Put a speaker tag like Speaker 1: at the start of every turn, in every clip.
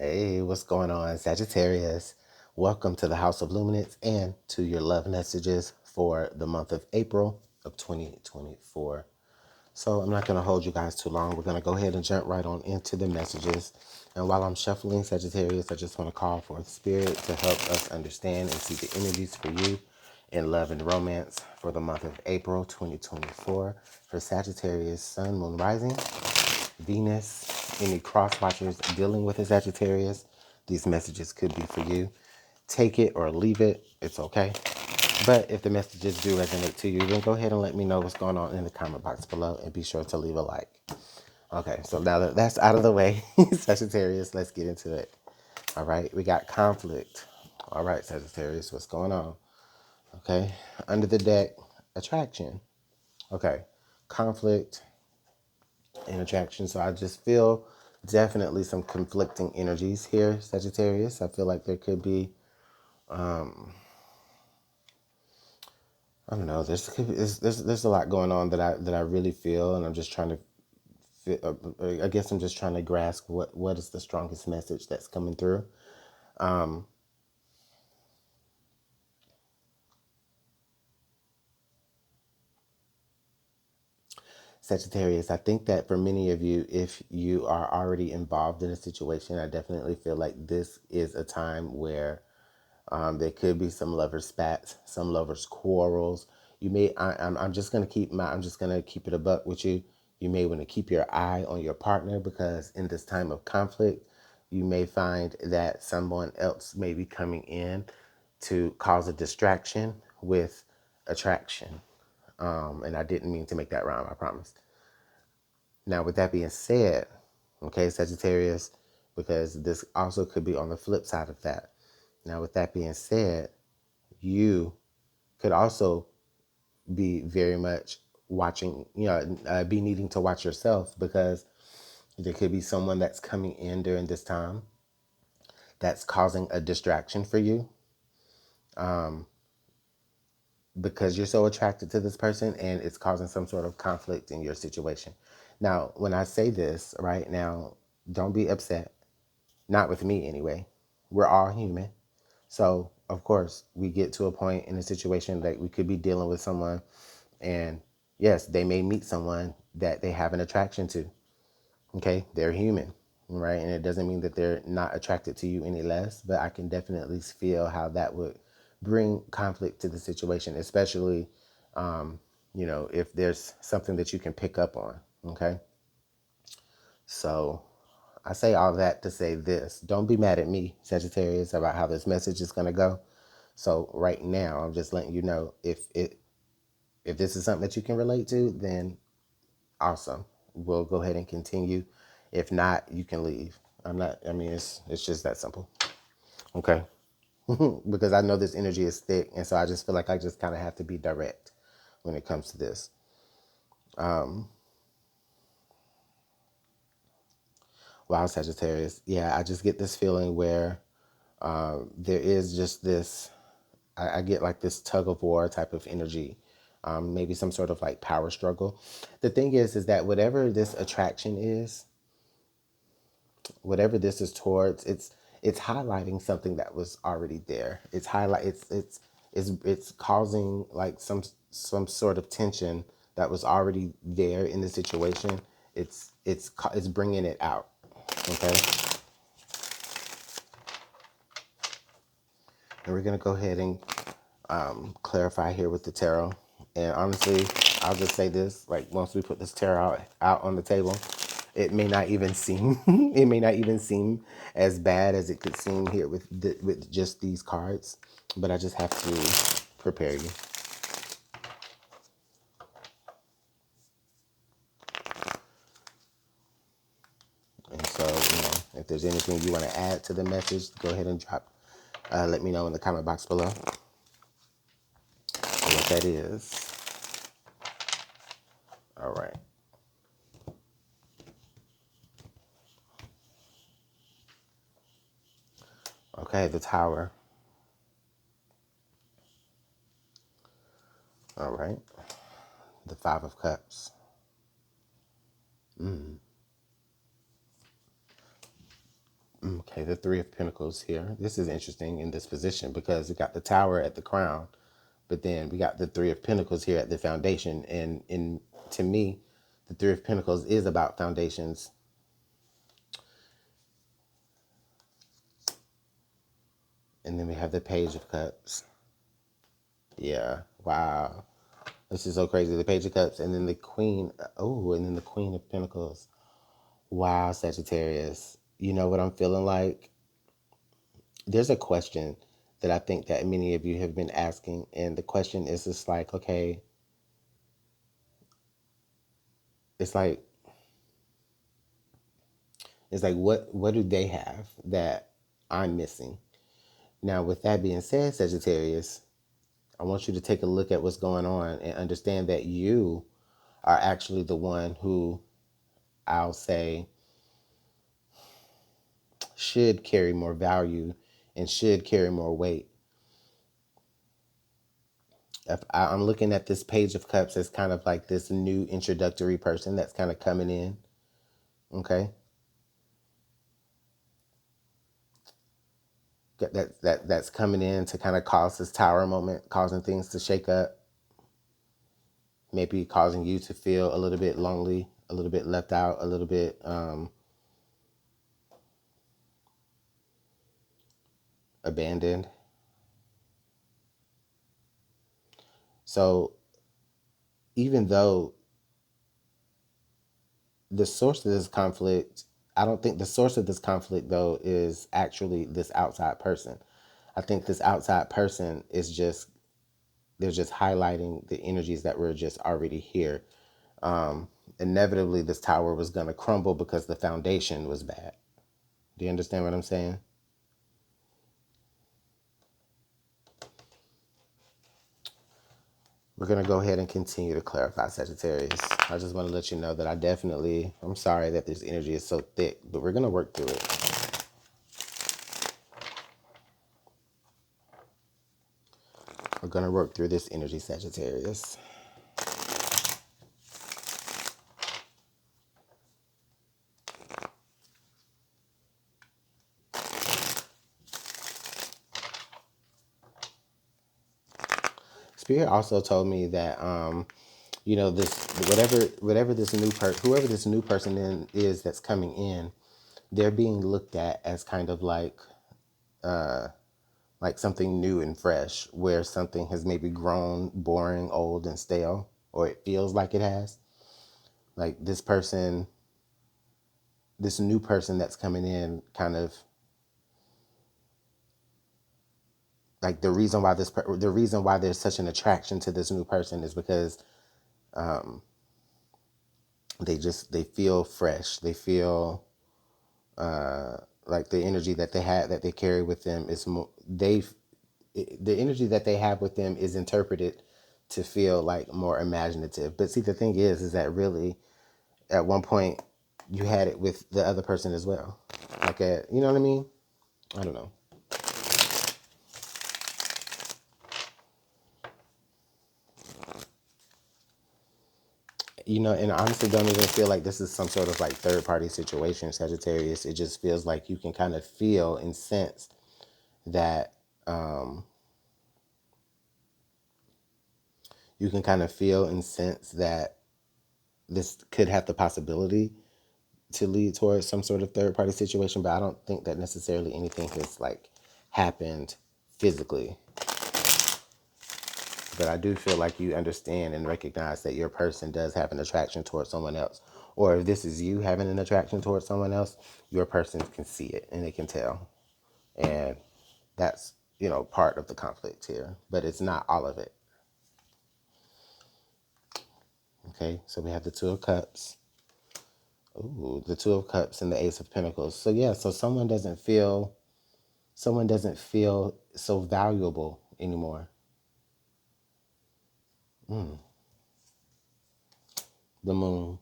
Speaker 1: Hey, what's going on, Sagittarius? Welcome to the House of Luminance and to your love messages for the month of April of 2024. So I'm not going to hold you guys too long. We're going to go ahead and jump right on into the messages. And while I'm shuffling, Sagittarius, I just want to call for spirit to help us understand and see the energies for you in love and romance for the month of April 2024. For Sagittarius, Sun, Moon, Rising, Venus, any cross watchers dealing with a Sagittarius, these messages could be for you. Take it or leave it. It's okay. But if the messages do resonate to you, then go ahead and let me know what's going on in the comment box below and be sure to leave a like. Okay, so now that that's out of the way, Sagittarius, let's get into it. All right, we got conflict. All right, Sagittarius, what's going on? Okay, under the deck, attraction. Okay, conflict and attraction. So I just feel definitely some conflicting energies here, Sagittarius. I feel like there could be, I don't know. There's a lot going on that I really feel, and I'm just trying to. I guess I'm just trying to grasp what is the strongest message that's coming through. Sagittarius, I think that for many of you, if you are already involved in a situation, I definitely feel like this is a time where there could be some lovers spats, some lovers quarrels. You may, I'm just gonna I'm just gonna keep it a buck with you. You may want to keep your eye on your partner because in this time of conflict, you may find that someone else may be coming in to cause a distraction with attraction. And I didn't mean to make that rhyme, I promise. Now, with that being said, okay, Sagittarius, because this also could be on the flip side of that. Now, with that being said, you could also be very much watching, be needing to watch yourself because there could be someone that's coming in during this time that's causing a distraction for you because you're so attracted to this person and it's causing some sort of conflict in your situation. Now, when I say this right now, don't be upset. Not with me anyway. We're all human. So, of course, we get to a point in a situation that we could be dealing with someone, and yes, they may meet someone that they have an attraction to. Okay, they're human, right? And it doesn't mean that they're not attracted to you any less, but I can definitely feel how that would bring conflict to the situation, especially, if there's something that you can pick up on. Okay, so I say all that to say this. Don't be mad at me, Sagittarius, about how this message is going to go. So right now, I'm just letting you know if this is something that you can relate to, then awesome. We'll go ahead and continue. If not, you can leave. I mean, it's just that simple. Okay. Because I know this energy is thick. And so I just feel like I just kind of have to be direct when it comes to this. Wow, Sagittarius. Yeah, I just get this feeling where there is just this, I get like this tug of war type of energy, maybe some sort of like power struggle. The thing is that whatever this attraction is, whatever this is towards, it's highlighting something that was already there. It's causing like some sort of tension that was already there in the situation. It's bringing it out. Okay. And we're going to go ahead and clarify here with the tarot. And honestly, I'll just say this, like once we put this tarot out on the table, it may not even seem it may not even seem as bad as it could seem here with just these cards, but I just have to prepare you. And so, if there's anything you want to add to the message, go ahead and drop. Let me know in the comment box below what that is. All right. Okay, the Tower. All right. The Five of Cups. Okay, the Three of Pentacles here. This is interesting in this position because we got the Tower at the crown, but then we got the Three of Pentacles here at the foundation. And to me, the Three of Pentacles is about foundations. And then we have the Page of Cups. Yeah, wow. This is so crazy. The Page of Cups and then the Queen. Oh, and then the Queen of Pentacles. Wow, Sagittarius. You know what I'm feeling like? There's a question that I think that many of you have been asking. And the question is just like, okay, it's like, what do they have that I'm missing? Now, with that being said, Sagittarius, I want you to take a look at what's going on and understand that you are actually the one who, I'll say, should carry more value and should carry more weight. If I'm looking at this Page of Cups as kind of like this new introductory person that's kind of coming in, okay? That's coming in to kind of cause this Tower moment, causing things to shake up, maybe causing you to feel a little bit lonely, a little bit left out, a little bit abandoned. So even though the source of this conflict, I don't think the source of this conflict, though, is actually this outside person. I think this outside person is just, they're just highlighting the energies that were just already here. Inevitably, this tower was going to crumble because the foundation was bad. Do you understand what I'm saying? We're going to go ahead and continue to clarify, Sagittarius. I just want to let you know that I'm sorry that this energy is so thick, but we're going to work through it. We're going to work through this energy, Sagittarius. Spirit also told me that, this, whatever this whoever this new person is that's coming in, they're being looked at as kind of like something new and fresh, where something has maybe grown boring, old, and stale, or it feels like it has. Like this new person that's coming in, kind of like the reason why there's such an attraction to this new person is because they feel fresh. They feel like the energy that they carry with them is more, the energy that they have with them is interpreted to feel like more imaginative. But see, the thing is that really at one point you had it with the other person as well. Like, you know what I mean? I don't know. And honestly, don't even feel like this is some sort of like third party situation, Sagittarius. It just feels like you can kind of feel and sense that this could have the possibility to lead towards some sort of third party situation, but I don't think that necessarily anything has like happened physically. But I do feel like you understand and recognize that your person does have an attraction towards someone else. Or if this is you having an attraction towards someone else, your person can see it and they can tell. And that's, part of the conflict here. But it's not all of it. Okay, so we have the Two of Cups. Ooh, the Two of Cups and the Ace of Pentacles. So yeah, so someone doesn't feel so valuable anymore. The Moon.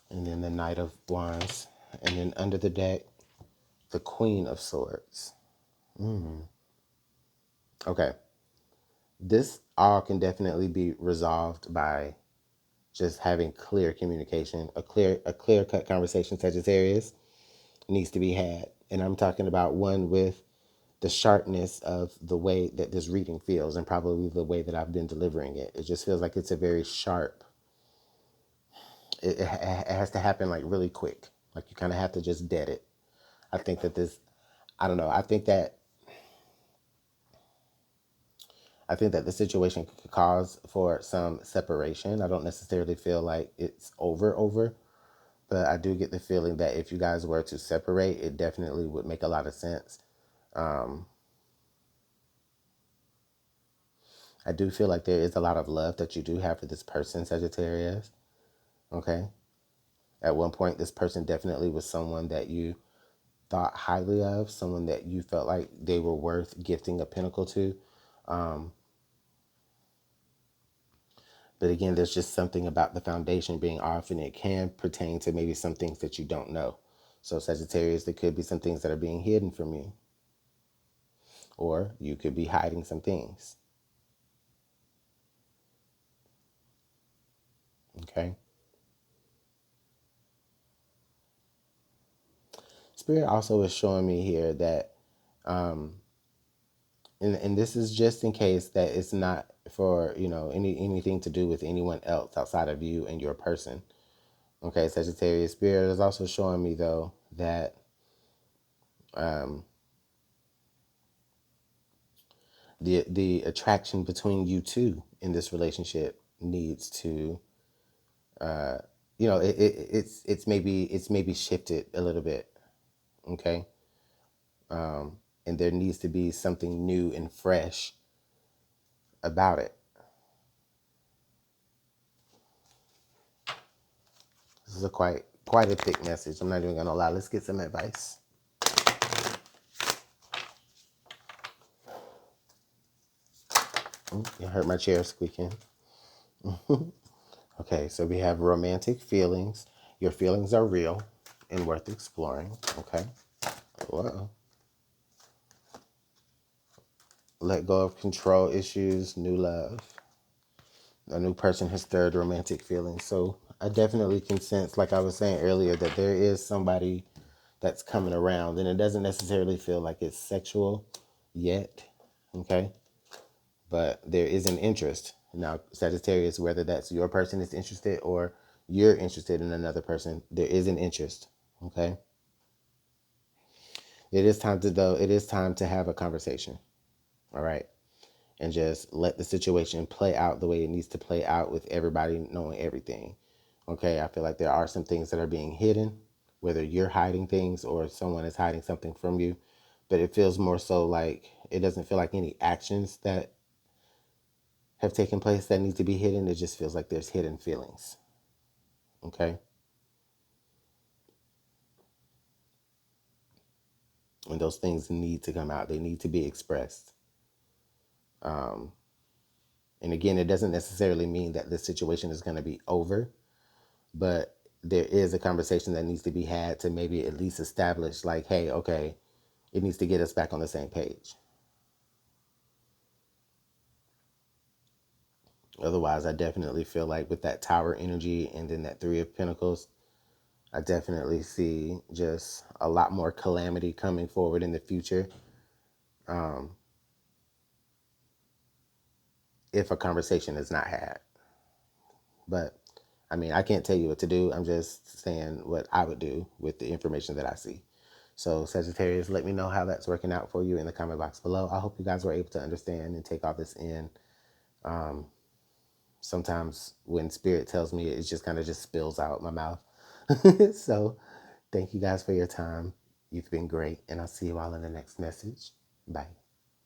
Speaker 1: And then the Knight of Wands. And then under the deck, the Queen of Swords. Okay. This all can definitely be resolved by just having clear communication. A clear cut conversation, Sagittarius, needs to be had. And I'm talking about one with the sharpness of the way that this reading feels, and probably the way that I've been delivering it. It just feels like it's a very sharp, it has to happen like really quick. Like you kind of have to just dead it. I think that this, I don't know. I think that the situation could cause for some separation. I don't necessarily feel like it's over, but I do get the feeling that if you guys were to separate, it definitely would make a lot of sense. Um, I do feel like there is a lot of love that you do have for this person, Sagittarius. Okay. At one point, this person definitely was someone that you thought highly of, someone that you felt like they were worth gifting a pinnacle to. Um, but again, there's just something about the foundation being off, and it can pertain to maybe some things that you don't know. So, Sagittarius, there could be some things that are being hidden from you, or you could be hiding some things. Okay. Spirit also is showing me here that, um, and this is just in case that it's not for, anything to do with anyone else outside of you and your person. Okay, Sagittarius, Spirit is also showing me though that, um, the attraction between you two in this relationship needs to, uh, it's maybe shifted a little bit. Okay. And there needs to be something new and fresh about it. This is a quite a thick message. I'm not even gonna lie. Let's get some advice. You heard my chair squeaking. Okay, so we have romantic feelings. Your feelings are real and worth exploring. Okay. Whoa. Let go of control issues, new love. A new person has stirred romantic feelings. So I definitely can sense, like I was saying earlier, that there is somebody that's coming around, and it doesn't necessarily feel like it's sexual yet. Okay. But there is an interest. Now, Sagittarius, whether that's your person is interested or you're interested in another person, there is an interest. Okay. It is time to have a conversation. All right. And just let the situation play out the way it needs to play out with everybody knowing everything. Okay. I feel like there are some things that are being hidden, whether you're hiding things or someone is hiding something from you. But it feels more so like it doesn't feel like any actions that have taken place that need to be hidden. It just feels like there's hidden feelings. Okay. And those things need to come out. They need to be expressed. Um, and again, it doesn't necessarily mean that this situation is going to be over, but there is a conversation that needs to be had to maybe at least establish, like, hey, okay, it needs to get us back on the same page. Otherwise, I definitely feel like with that Tower energy and then that Three of Pentacles, I definitely see just a lot more calamity coming forward in the future. Um, if a conversation is not had. But I mean, I can't tell you what to do. I'm just saying what I would do with the information that I see. So, Sagittarius, let me know how that's working out for you in the comment box below. I hope you guys were able to understand and take all this in. Um, Sometimes when spirit tells me, it just kind of just spills out my mouth. So, thank you guys for your time. You've been great, and I'll see you all in the next message. Bye.